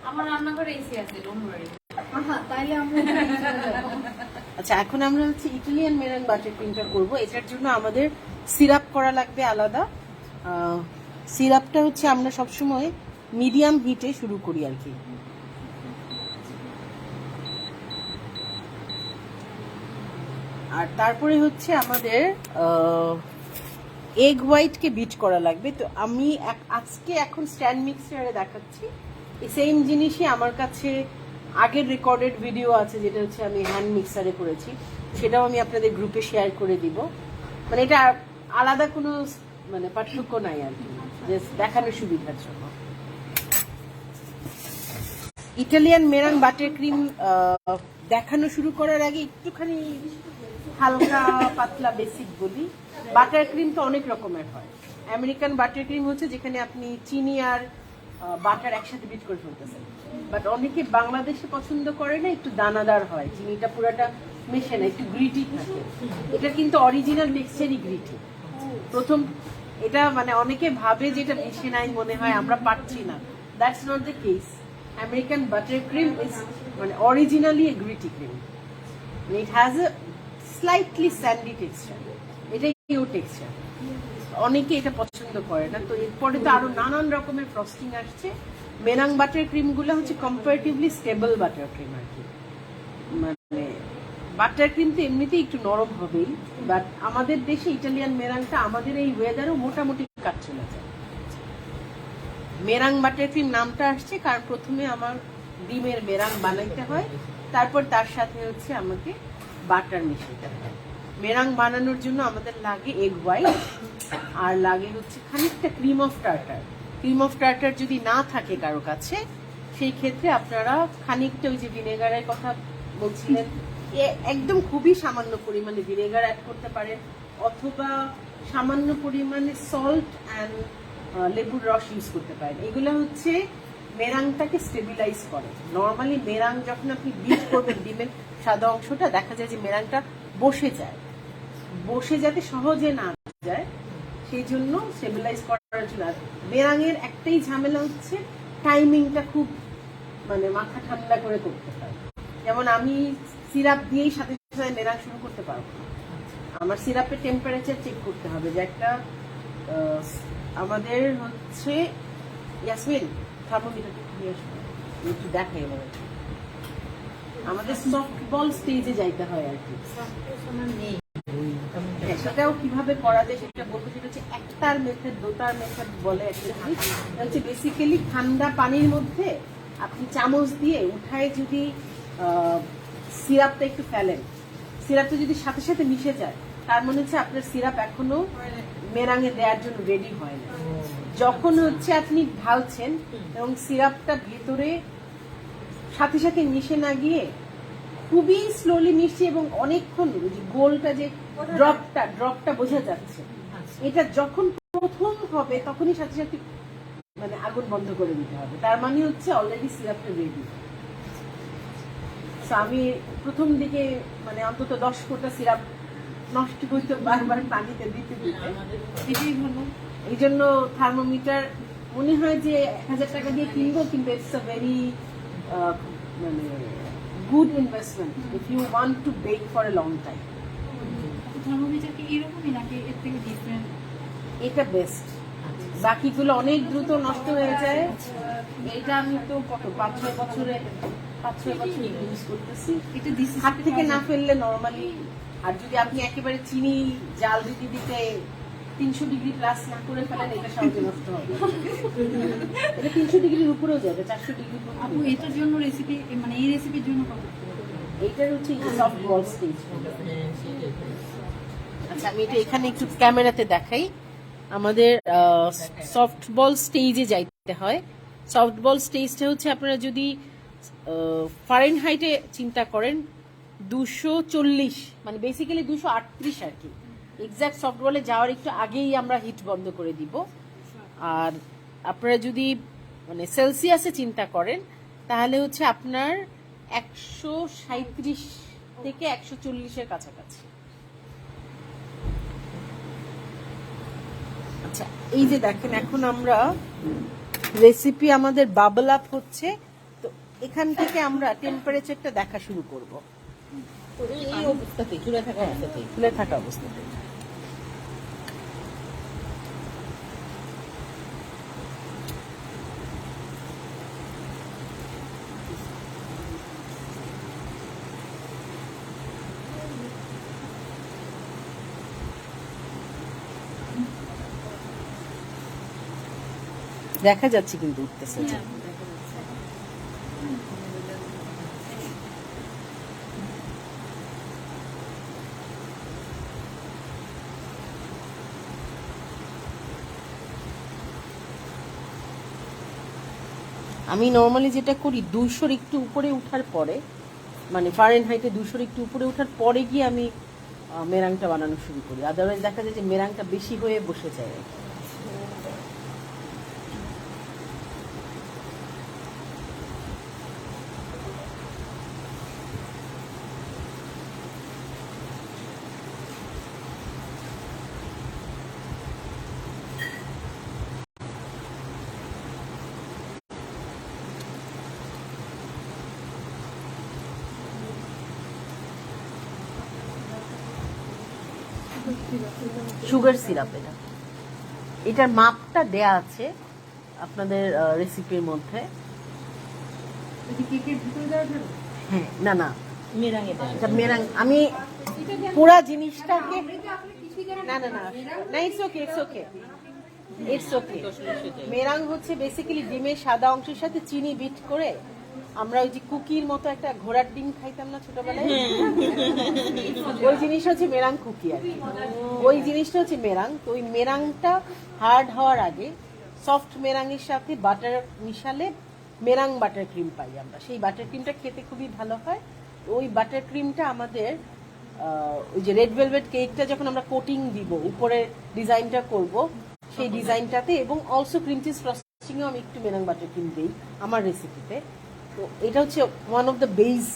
আমার রান্নাঘরে এসি আছে, ডোন্ট ওয়ারি। তাইলে আমরা আচ্ছা, এখন আমরা হচ্ছে ইটালিয়ান মেরাং বাটার ক্রিমটা করব। এটার জন্য আমাদের সিরাপ করা লাগবে আলাদা। সিরাপটা হচ্ছে আমরা সবসময় মিডিয়াম হিটে শুরু করি আর কি। আর তারপরে হচ্ছে আমাদের এগ হোয়াইটকে বিট করা লাগবে। তো আমি আজকে এখন স্ট্যান্ড মিক্সারে দেখাচ্ছি। এই সেম জিনিসই আমার কাছে আগের রেকর্ডেড ভিডিও আছে, যেটা হচ্ছে আমি হ্যান্ড মিক্সারে করেছি, সেটাও আমি আপনাদের গ্রুপে শেয়ার করে দিব। মানে এটা আলাদা কোনো মানে পার্থক্য নাই আর কি, জাস্ট দেখানোর সুবিধার জন্য। ইটালিয়ান মেরাং বাটার ক্রিম দেখানো শুরু করার আগে একটুখানি হালকা পাতলা বেসিক বলি। বাটার ক্রিম তো অনেক রকমের হয়। আমেরিকান বাটার ক্রিম হচ্ছে যেখানে আপনি চিনি আর বাটার একসাথে বিট করে ফেলতেছেন, বাট অনেকে বাংলাদেশে পছন্দ করে না, একটু দানাদার হয়, চিনিটা পুরাটা মেশে না, একটু গ্রিটি থাকে। এটা কিন্তু অরিজিনাল মিক্সচারই গ্রিটি। প্রথম এটা মানে অনেকে ভাবে যে এটা মিশে নাই, মনে হয় আমরা পাচ্ছি না, that's not the case. American butter cream is মানে originally a gritty cream. It has a slightly sandy texture, এটাই ইউ টেক্সচার। অনেকে এটা পছন্দ করে না। তো এরপরে তো আরো নানান রকমের ফ্রস্টিং আসছে। মেরাং বাটার ক্রিম গুলো হচ্ছে কম্পারেটিভলি স্টেবল বাটার ক্রিম আর কি। মানে বাটার ক্রিম তো এমনিতেই একটু নরম হবেই, বাট আমাদের দেশে ইটালিয়ান মেরাংটা আমাদের এই ওয়েদারও মোটামুটি কাজ চলে যায়। মেরাং বাটার ক্রিম নামটা আসছে কারণ প্রথমে আমার ডিমের মেরাং বানাইতে হয়, তারপর তার সাথে হচ্ছে আমাকে বাটার মিশাইতে হয়। মেরাং বানানোর জন্য আমাদের লাগে এগ হোয়াইট, আর লাগে হচ্ছে খানিকটা cream of tartar. Cream of tartar যদি না থাকে কারো কাছে, সেই ক্ষেত্রে আপনারা খানিকটা ওই যে ভিনেগারের কথা বলছিলেন, একদম খুবই সামান্য পরিমাণে ভিনেগার অ্যাড করতে পারেন, অথবা সামান্য পরিমাণে সল্ট অ্যান্ড লেবুর রস ইউজ করতে পারেন। এগুলো হচ্ছে মেরাংটাকে স্টেবিলাইজ করে। নর্মালি মেরাং যখন আপনি বিট করবেন, ডিমের সাদা অংশটা দেখা যায় যে মেরাংটা বসে যায়, বসে যাতে সহজে না যায় সেই জন্য স্টেবিলাইজ করার জন্য। মেরাঙের একটাই ঝামেলা হচ্ছে টাইমিংটা খুব মানে মাথা ঠান্ডা করে করতে হয়। যেমন আমি সিরাপ দিয়েই সাথে সাথে মেরাং শুরু করতে পারবো না, আমার সিরাপের টেম্পারেচার চেক করতে হবে। যে একটা আমাদের হচ্ছে ইয়াসমিন থার্মোমিটারটা নিয়ে আসবো, একটু দেখাই এবার। আমাদের সফট বল স্টেজে যাইতে হয় আর কি। সেটাও কিভাবে করা যায় সেটা বলবো। সেটা হচ্ছে একটার মেথড, দোতার মেথড বলে একটা জিনিস। হচ্ছে বেসিক্যালি ঠান্ডা পানির মধ্যে আপনি চামচ দিয়ে উঠায় যদি সিরাপটা একটু ফেলেন, সিরাপটা যদি সাথে সাথে মিশে যায়, তার মনে হচ্ছে আপনার সিরাপ এখনো মেরাঙে দেওয়ার জন্য রেডি হয় না। যখন হচ্ছে আপনি ঢালছেন এবং সিরাপটা ভেতরে সাথে সাথে মিশে না গিয়ে খুবই স্লোলি মিশছে এবং অনেকক্ষণ গোলটা যে ড্রপটা বোঝা যাচ্ছে, এটা যখন প্রথম হবে তখনই সাথে সাথে মানে আগুন বন্ধ করে দিতে হবে। তার মানে হচ্ছে অলরেডি সিরাপটা রেডি। আমি প্রথম দিকে মানে অন্তত 10 ফোঁটা সিরাপ নষ্ট করতে বারবার পানিতে দিতে এটাই ভালো। এই জন্য থার্মোমিটার মনে হয় যে 1000 টাকা দিয়ে কিনবো, কিন্তু ইটস আ ভেরি মানে good investment if you want to bake for a long time. Thermometer কি এরকমই নাকি এর থেকে ডিফারেন্ট? এটা বেস্ট। বাকিগুলো অনেক দ্রুত নষ্ট হয়ে যায়। এটা আমি তো কত 5-6 বছরে ইউজ করতেছি। এটা দিছি হাত থেকে না ফেললে নরমালি। আর যদি আপনি একেবারে চিনি জাল দিতে 300 ডিগ্রি প্লাস না করে ফেলেন, এটা সহজে নষ্ট হবে। এটা 300 ডিগ্রির উপরেও যাবে, 400 ডিগ্রি। আপু এটার জন্য রেসিপি মানে এই রেসিপির জন্য কত? এইটার হচ্ছে সফট বল স্টেজ। আচ্ছা, আমি এটা এখানে একটু ক্যামেরাতে দেখাই। আমাদের সফট বল স্টেজে যাইতে হয়। সফট বল স্টেজটা হচ্ছে আপনারা যদি ফারেনহাইটে চিন্তা করেন 240, মানে বেসিক্যালি 238 আর কি। এক্সাক্ট সফট বলে যাওয়ার একটু আগেই আমরা হিট বন্ধ করে দিব। আর আপনারা যদি মানে সেলসিয়াসে চিন্তা করেন তাহলে হচ্ছে আপনার 137 থেকে 140-এর কাছাকাছি। আচ্ছা, এই যে দেখেন এখন আমরা রেসিপি আমাদের বাবল আপ হচ্ছে। তো এখান থেকে আমরা টেম্পারেচারটা দেখা শুরু করব। এই অবস্থাতে চুলে থাকা অবস্থাতে ফুলে থাকা অবস্থাতে দেখা যাচ্ছে কিন্তু উঠতেছে যে। আমি নর্মালি যেটা করি 200 একটু উপরে উঠার পরে, মানে ফারেনহাইটে 200 একটু উপরে উঠার পরে গিয়ে আমি মেরাংটা বানানো শুরু করি। আদারওয়াইজ দেখা যায় যে মেরাংটা বেশি হয়ে বসে যায়। সুগার সিরাপ এটা, এটার মাপটা দেয়া আছে আপনাদের রেসিপির মধ্যে। হ্যাঁ, না না, মেরাঙে এটা মেরাং। আমি পুরা জিনিসটাকে না না না না, it's okay, it's okay, it's okay. Meringue হচ্ছে বেসিক্যালি ডিমের সাদা অংশের সাথে চিনি বিট করে, আমরা ওই যে কুকির মতো একটা ঘোড়ার ডিম খাইতাম না ছোটবেলায়, ওই জিনিস হচ্ছে মেরাং কুকি আর কি। ওই জিনিসটা হচ্ছে মেরাং। তো ওই মেরাংটা হার্ড হওয়ার আগে সফট মেরাংয়ের সাথে বাটার মিশালে মেরাং বাটার ক্রিম পাই আমরা। সেই বাটার ক্রিমটা খেতে খুবই ভালো হয়। ওই বাটার ক্রিমটা আমাদের ওই যে রেড ভেলভেট কেকটা যখন আমরা কোটিং দিব, উপরে ডিজাইনটা করব, সেই ডিজাইনটাতে, এবং অলসো ক্রিম চিজ ফ্রস্টিংও আমি একটু মেরাং বাটার ক্রিম দিই আমার রেসিপিতে। তো এটা হচ্ছে ওয়ান অফ দ্য বেস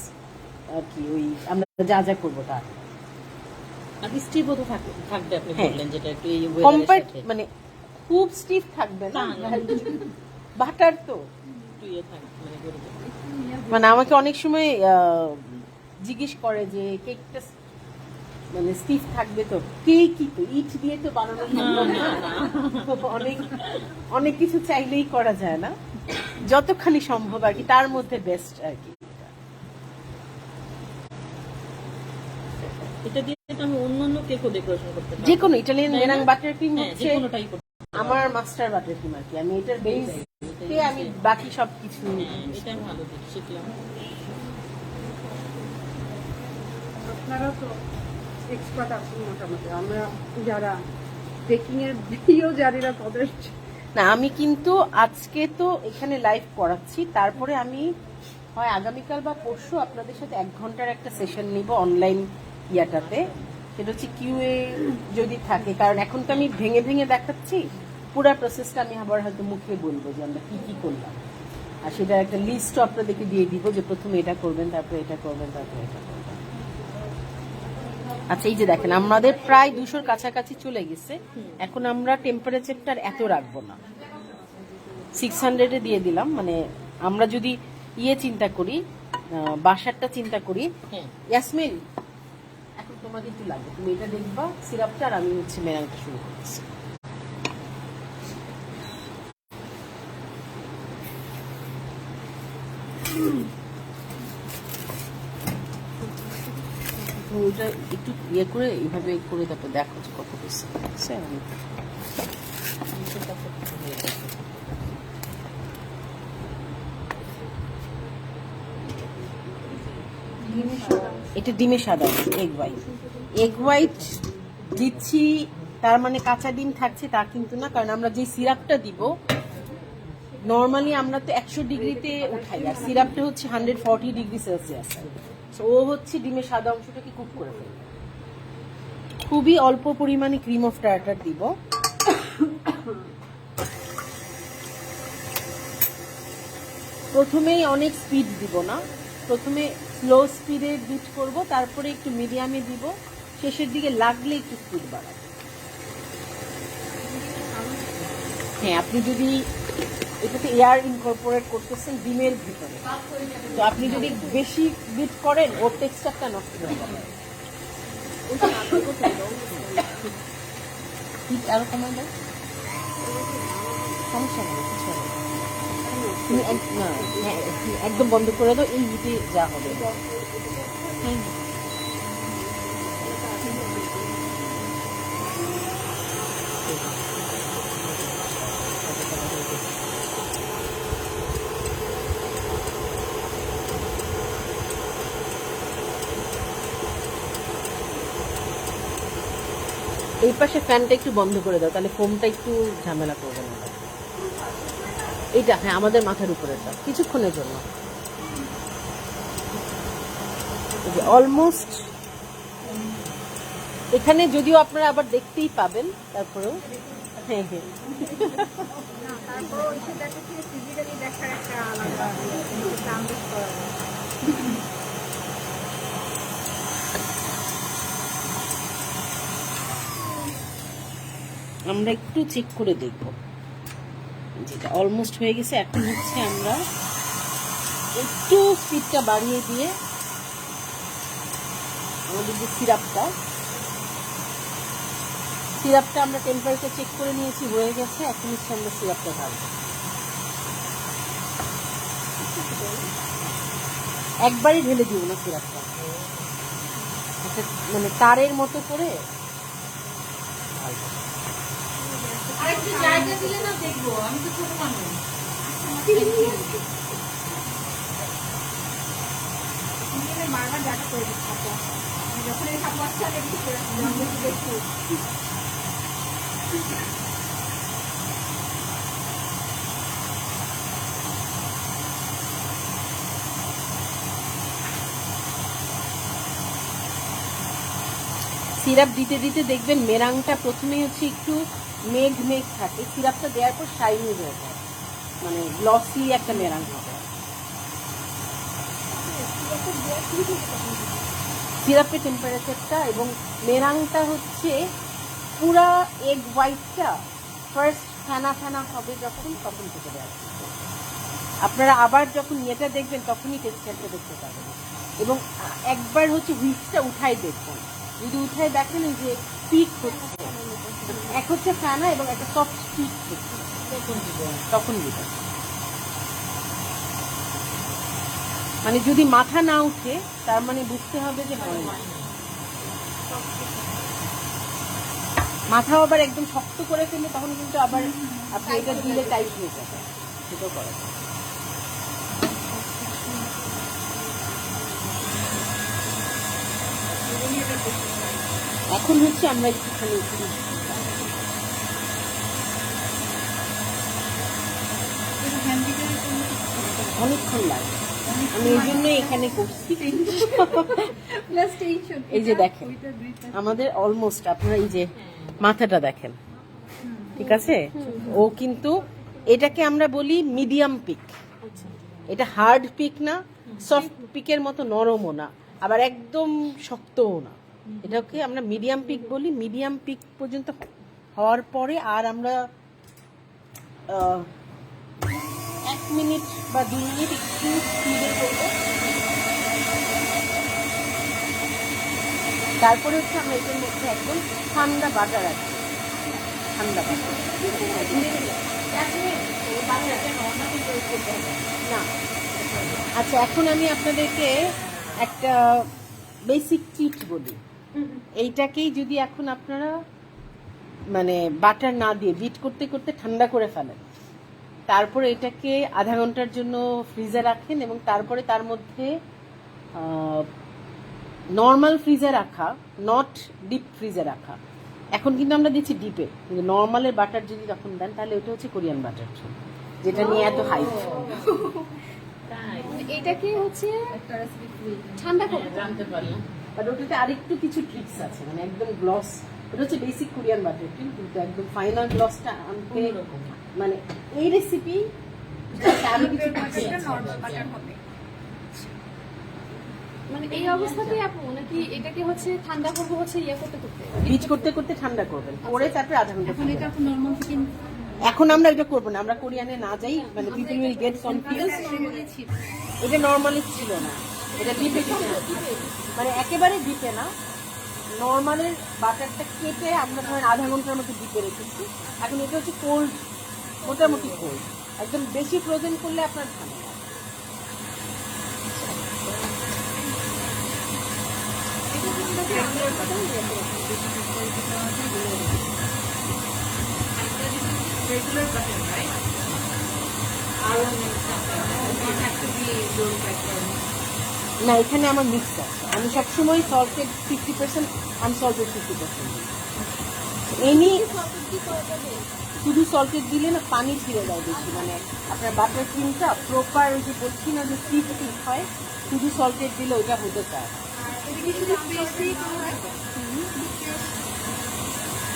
আর কি, ওই আমরা যা যা করবো তার। আর স্টিভও তো থাকবে, আপনি বললেন যেটা একটু এই কম্পার্ট, মানে খুব স্টিফ থাকবে না, বাটার তো একটু ইয়ে থাকবে, মানে গরুতে। মানে আমাকে অনেক সময় জিজ্ঞেস করে যে কেকটা মানে স্টিফ থাকবে তো, কেকই তো ইট দিয়ে তো বানানো সম্ভব না, অনেক অনেক কিছু চাইলেই করা যায় না, যতখানি সম্ভব আর কি, তার মধ্যে বেস্ট আর কি। এটা দিয়ে তো আমি অন্যান্য কেকও ডেকোরেশন করতে পারি, যে কোনো ইটালিয়ান মেরাং বাটার ক্রিম হ্যাঁ, হচ্ছে যে কোনোটাই করতে পারি। আমার মাস্টার বাটার ক্রিম আর কি। আমি এটার বেস কে আমি বাকি সবকিছু হ্যাঁ, এটা ভালো দিক শিখলাম। আপনারা তো এক্সপার্ট আছেন মোটামুটি, আমরা যারা বেকিং এর ভিডিও জানি না তাদের। না, আমি কিন্তু আজকে তো এখানে লাইভ করাচ্ছি, তারপরে আমি হয় আগামীকাল বা পরশু আপনাদের সাথে 1 ঘন্টার একটা সেশন নিব অনলাইন ইয়াটাতে। সেটা হচ্ছে কিউএ যদি থাকে, কারণ এখন তো আমি ভেঙে ভেঙে দেখাচ্ছি, পুরো প্রসেসটা আমি আবার হয়তো মুখে বলবো যে আমরা কি কি করলাম, আর সেটার একটা লিস্টও আপনাদেরকে দিয়ে দিব যে প্রথমে এটা করবেন, তারপরে এটা করবেন, তারপরে এটা করবেন। আচ্ছা, এই যে দেখেন আমাদের প্রায় 200-র কাছাকাছি চলে গেছে। এখন আমরা টেম্পারেচারটা এত রাখবো না, 600-এ দিয়ে দিলাম। মানে আমরা যদি ইয়ে চিন্তা করি, বাসারটা চিন্তা করি। হ্যাঁ, ইয়াসমিন, এখন তোমাকে একটু লাগবে, তুমি এটা দেখবা সিরাপটা, আর আমি হচ্ছে মেরাংটা শুরু করছি। ওইটা একটু ইয়ে করে এইভাবে করে তারপর দেখো যে কত বেশি আছে। এটা ডিমের সাদা, এগ হোয়াইট। এগ হোয়াইট দিচ্ছি তার মানে কাঁচা ডিম থাকছে তা কিন্তু না, কারণ আমরা যে সিরাপটা দিব নর্মালি আমরা তো 100 ডিগ্রিতে উঠাই, আর সিরাপটা হচ্ছে 140 ডিগ্রি সেলসিয়াস। ও হচ্ছে ডিমের সাদা অংশটাকে কুক করে ফেলবে। খুবই অল্প পরিমাণে ক্রিম অফ টার্টার দিব। প্রথমেই অনেক স্পিড দিব না, প্রথমে স্লো স্পিডে বিট করব, তারপরে একটু মিডিয়ামে দিব, শেষের দিকে লাগলে একটু স্পিড বাড়াবো। হ্যাঁ, আপনি যদি এটাতে এয়ার ইনকর্পোরেট করতেছেন ডিমের ভিতরে। তো আপনি যদি বেশি বিট করেন ওর টেক্সচারটা নষ্ট হয়ে যাবে। হিট আরো কমায় দাও, সমস্যা নেই, কিছু হবে না। তুমি না, হ্যাঁ, একদম বন্ধ করে দাও, এই হিটে যা হবে। হ্যাঁ, এই পাশে ফ্যানটা একটু বন্ধ করে দাও, তাহলে ফোমটা একটু ঝামেলা করবে না। এইটা হ্যাঁ, আমাদের মাথার উপরেটা কিছুক্ষণের জন্য। অলমোস্ট এখানে যদিও আপনারা আবার দেখতেই পাবেন, তারপরেও হ্যাঁ হ্যাঁ তারপর সেটাকে ফিজিক্যালি দেখার একটা আলাদা আমেজ করা যায়। আমরা একটু চেক করে দেখব, যেটা অলমোস্ট হয়ে গেছে। এখন হচ্ছে আমরা একটু স্পিডটা বাড়িয়ে দিয়ে আমাদের যে সিরাপটা আমরা টেম্পারেচার চেক করে নিয়েছি, হয়ে গেছে। এখন হচ্ছে আমরা সিরাপটা ঢালবো, একবারই ঢেলে দিব না সিরাপটা, মানে তারের মতো করে ঢালবো। আরেকটু জায়গা দিলে না দেখবো, আমি তো ছোট মানুষ। বারবার জায়গা করে দিচ্ছি, যখন এই সাপ বাচ্চা দেখি সিরাপ দিতে দিতে দেখবেন মেরাংটা প্রথমে হচ্ছে একটু মেঘ মেঘ থাকে, সিরাপটা দেওয়ার পর শাইনি হয়ে যায়, মানে গ্লসি একটা মেরাং হবে। সিরাপের টেম্পারেচারটা এবং মেরাংটা হচ্ছে পুরা এগ হোয়াইটটা ফার্স্ট ফেনা ফেনা হবে যখন, তখন থেকে দেওয়া। আপনারা আবার যখন ইয়েটা দেখবেন তখনই টেক্সচারটা দেখতে পাবেন। এবং একবার হচ্ছে হুইস্কটা উঠাই দেখবেন, যদি উঠাই দেখেন যে পিক হচ্ছে, এক হচ্ছে ফেনা এবং একটা সফট পিক হচ্ছে, তখন দিবেন। মানে যদি মাথা না উঠে তার মানে বুঝতে হবে যে হয় না। মাথা আবার একদম শক্ত করে ফেললে তখন কিন্তু আবার আপনি এটা দিলে টাইট হয়ে যাবে, সেটাও করা যায়। এখন হচ্ছে আমরা একটুখানি অনেকক্ষণ লাগে, আমি এই জন্যই এখানে করছি। এই যে দেখেন আমাদের অলমোস্ট, আপনারা এই যে মাথাটা দেখেন, ঠিক আছে? ও কিন্তু এটাকে আমরা বলি মিডিয়াম পিক, এটা হার্ড পিক না, সফট পিকের মতো নরমও না, আবার একদম শক্তও না, এটাকে আমরা মিডিয়াম পিক বলি। মিডিয়াম পিক পর্যন্ত হওয়ার পরে আর আমরা 1 মিনিট বা 2 মিনিট একটু স্পিডে করবো। তারপরে হচ্ছে আমরা এটার মধ্যে একদম ঠান্ডা বাটার আছে, ঠান্ডা বাটার না। আচ্ছা, এখন আমি আপনাদেরকে একটা বেসিক টিপ বলি। এইটাকেই যদি এখন আপনারা মানে বাটার না দিয়ে বিট করতে করতে ঠান্ডা করে ফেলেন, তারপরে এটাকে আধা ঘন্টার জন্য ফ্রিজে রাখেন এবং তারপরে তার মধ্যে নর্মাল ফ্রিজে রাখা, নট ডিপ ফ্রিজে রাখা। এখন কিন্তু আমরা দিচ্ছি ডিপে, কিন্তু নর্মালের বাটার যদি তখন দেন তাহলে ওটা হচ্ছে কোরিয়ান বাটার, যেটা নিয়ে এত হাইপ। এটাকে হচ্ছে ঠান্ডা করে জানতে পারলাম, বাট ওটাতে আরেকটু কিছু ট্রিক্স আছে, মানে একদম গ্লস, ওটা হচ্ছে বেসিক কোরিয়ান বাটার, কিন্তু একদম ফাইনাল গ্লসটা আনতে মানে এই রেসিপি আরো কিছু মানে এই অবস্থাতেই আপু নাকি এটাকে হচ্ছে ঠান্ডা করবো হচ্ছে ইয়ে করতে করতে বিচ করতে করতে ঠান্ডা করবেন, করে তারপরে আধা ঘন্টা। এখন এটা আপু নরমাল থেকে এখন আমরা এটা করবো না, আমরা কোরিয়ানে না যাই, মানে পিপল উইল গেট কনফিউজ। এটা নর্মালি ছিল না, এটা ডিপে ছিল, মানে একেবারে ডিপে না, নর্মালের বাটারটা কেটে আমরা ধরেন আধা ঘন্টার মতো ডিপে রেখেছি। এখন এটা হচ্ছে কোল্ড, মোটামুটি কোল্ড, একদম বেশি ফ্রোজেন করলে আপনার ঠান্ডা। না, এখানে আমার মিক্স আছে, আমি সবসময় সল্টেড 50%, আনসল্টেড 50%। এনি শুধু সল্টেড দিলে না পানি ছিঁড়ে যায় বেশি, মানে আপনার বাটার ক্রিমটা প্রপার ওই যে বলছি না যে স্টিফ হয়, শুধু সল্টেড দিলে ওইটা হতে চায়।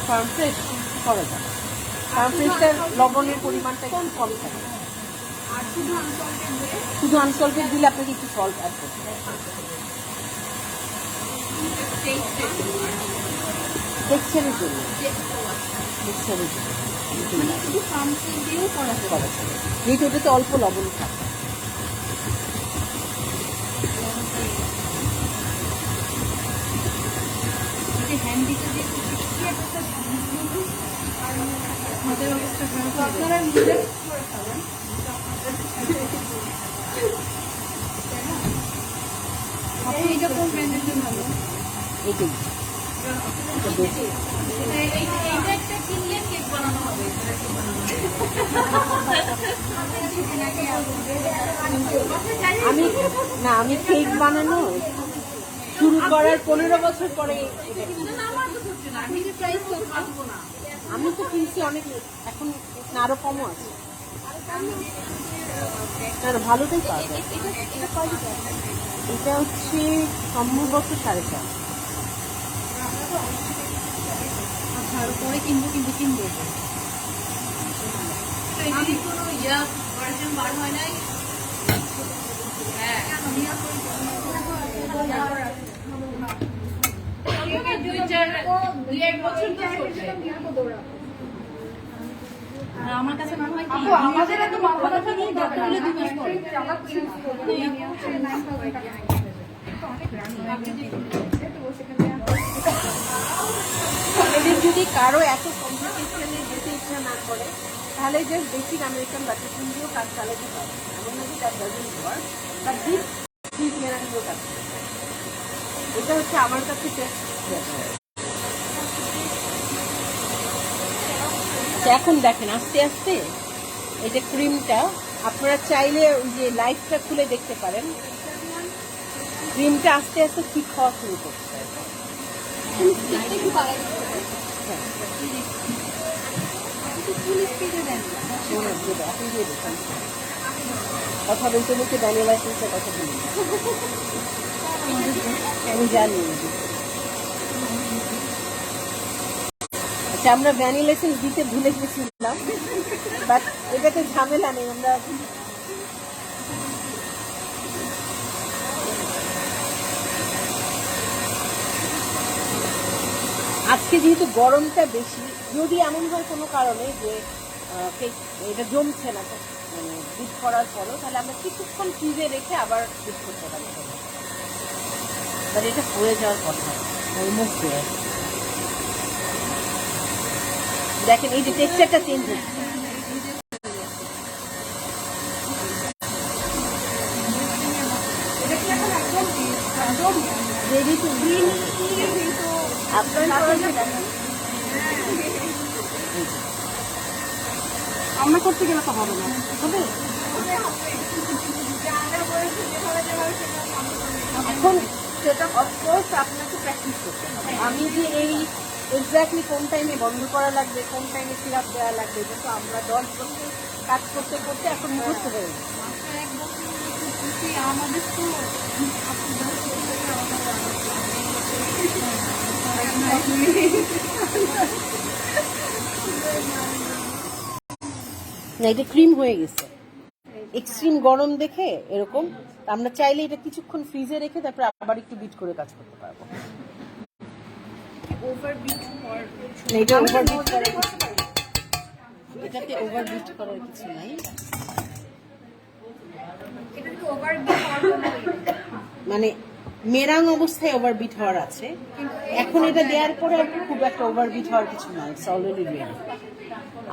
ফার্ম ফ্রেশ করা যায়, ফার্ম ফ্রেশটার লবণের পরিমাণটা একটু কম থাকে, শুধু আনসল্টেড দিলে আপনাকে একটু সল্ট অ্যাড করতে হবে। টেক্সচারের জন্য, টেক্সচারের জন্য যেহেতু ওটাতে অল্প লবণ থাকে। আপনারা নিজে করে খাবেন। আপনি এটা কোন ব্র্যান্ডের জন্য ভালো? এইটাই আমি না, আমি কেক বানানো শুরু করার 15 বছর পরে আমি তো কিনছি অনেক, এখন আরো কমও আছে, ভালোটাই পাওয়া যায়। এটা হচ্ছে সম্ভবত 4.5। পরে কিনবো কিন্তু কিনবো। আমি কোনো ভার্জন বার হয় নাই। আমার কাছে মনে হয় কি আমাদের এত মাথা ব্যথা নেই, দরকার হলে 2 মাস পরে আমার প্রিন্স করবে। এদের যদি কারো এত কমপ্লিকেশনে যেতে ইচ্ছা না করে, তাহলে just basic American butter cream দিয়েও কাজ চালাতে পারে, এমন নাকি তার doesn't work, but this please meringue দিয়েও কাজ করে। এটা হচ্ছে আমার কাছে টেস্ট। এখন দেখেন আস্তে আস্তে এই যে ক্রিমটা, আপনারা চাইলে ওই যে লাইটটা খুলে দেখতে পারেন, ক্রিমটা আস্তে আস্তে ঠিক হওয়া শুরু করছে। কথা বলতে বলতে ভ্যানিলা এসেন্সের কথা বলি, আমি জানি। আচ্ছা, আমরা ভ্যানিলা এসেন্স দিতে ভুলে গেছিলাম, বাট এটাতে ঝামেলা নেই। আমরা আজকে যেহেতু গরমটা বেশি, যদি এমন হয় কোনো কারণে যে এটা জমছে না মানে বিট করার পরও, তাহলে আমরা কিছুক্ষণ ফ্রিজে রেখে আবার বিট করতে পারি, বাট এটা হয়ে যাওয়ার কথা অলমোস্ট। দেখেন এই যে টেক্সচারটা চেঞ্জ হচ্ছে, রেডি টু গ্রিন। আমরা করতে গেলে তো হবে না, হবে। এখন সেটা অফকোর্স আপনাকে প্র্যাকটিস করতে হবে। আমি যে এই এক্স্যাক্টলি কোন টাইমে বন্ধ করা লাগবে, কোন টাইমে সিরাপ দেওয়া লাগবে, এটা তো আমরা 10 বছর কাজ করতে করতে এখন মুখস্থ হয়ে গেছে। আমাদের তো না, এটা ক্রিম হয়ে গেছে, এক্সট্রিম গরম দেখে এরকম। আমরা চাইলে এটা কিছুক্ষণ ফ্রিজে রেখে তারপর আবার একটু বিট করে কাজ করতে পারবো। এটা ওভার বিট করে এটাতে ওভারবিট করার কিছু নাই। এটা কি ওভারবিট হওয়ার কোনো ইয়ে নেই? মানে মেরাং অবস্থায় ওভারবিট হওয়ার আছে, এখন এটা দেওয়ার পরে আর কি খুব একটা ওভারবিট হওয়ার কিছু নাই, ইটস অলরেডি রেডি।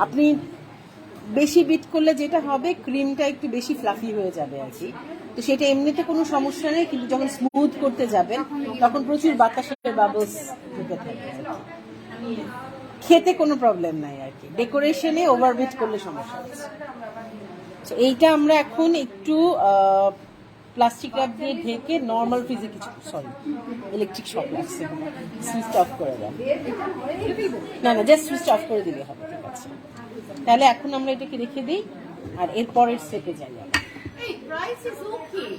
আপনি বেশি বিট করলে যেটা হবে ক্রিমটা একটু বেশি ফ্লাফি হয়ে যাবে আর কি, তো সেটা এমনিতে কোনো সমস্যা নেই, কিন্তু যখন স্মুথ করতে যাবেন তখন প্রচুর বাতাসের বাবলস ঢুকে থাকবে আর কি। খেতে কোনো প্রবলেম নাই আর কি, ডেকোরেশনে ওভারবিট করলে সমস্যা আছে। তো এইটা আমরা এখন একটু প্লাস্টিক র্যাপ দিয়ে ঢেকে নর্মাল ফ্রিজে কিছু, সরি ইলেকট্রিক শক লাগছে, সুইচ অফ করে দেন। না না, জাস্ট সুইচ অফ করে দিলে হবে, ঠিক আছে। তাহলে এখন আমরা এটাকে রেখে দিই আর এরপরের স্টেপে যাই আমরা। Hey, price is okay.